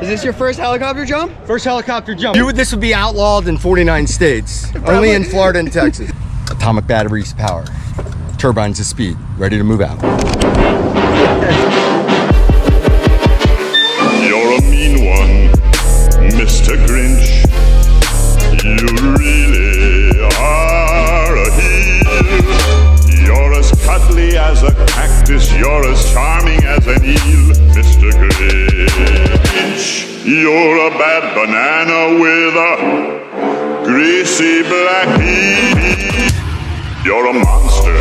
Is this your first helicopter jump? First helicopter jump. This would be outlawed in 49 states. Probably. Only in Florida and Texas. Atomic batteries to power. Turbines to speed. Ready to move out. You're a mean one, Mr. Grinch. You really are a heel. You're as cuddly as a cactus. You're as charming as an eel, Mr. Grinch. You're a bad banana with a greasy black pea. You're a monster.